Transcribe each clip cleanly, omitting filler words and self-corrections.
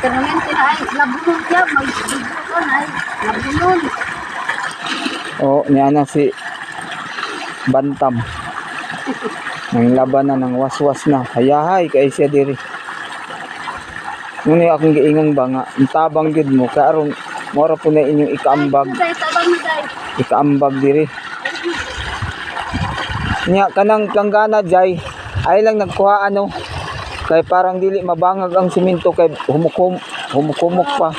permanente na ay nabulon siya. Mag-ibon ay nabulon. Oo, niya na si Bantam. Ang labanan ng waswas na. Hayahay kay siya diri. Ngunit akong giingon ba nga, ang tabang gud mo, karon mora po na inyong ikaambag. Ikaambag diri. Nya kanang planggana jay, ay lang nagkuha ano, kay parang dili mabangag ang simento kay humukumok pa.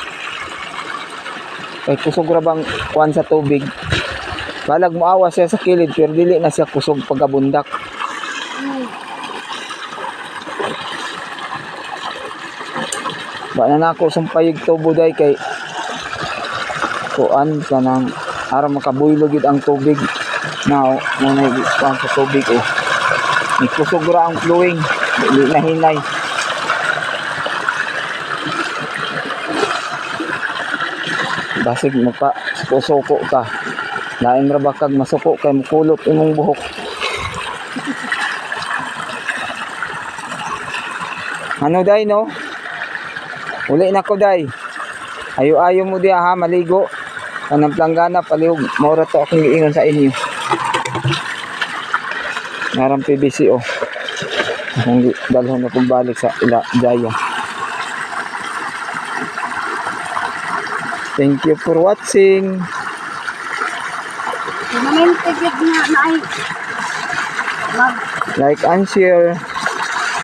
Kay kusog ra bang kuan sa tubig. Balag moawa siya sa kilid pero dili na siya kusog pagabundak. Ba na nako sumpayig tubo day kay kuan kanang aron makabuylo gid ang tubig. Now, muna kuan sa tubig eh. Kusog ra ang flowing, dili na hinay. Basig mo pa suko ka. Lain ra bakag masuko kay mukulot imong buhok. Ano day no? Uli na ko day. Ayo-ayo mo diya ha, maligo. Kanang planggana palihog, maura to akong giingon sa inyo. Narang PVC oh. Akong dalhon na kong balik sa ila Jaya. Thank you for watching. Permanente gid na ay Like and share.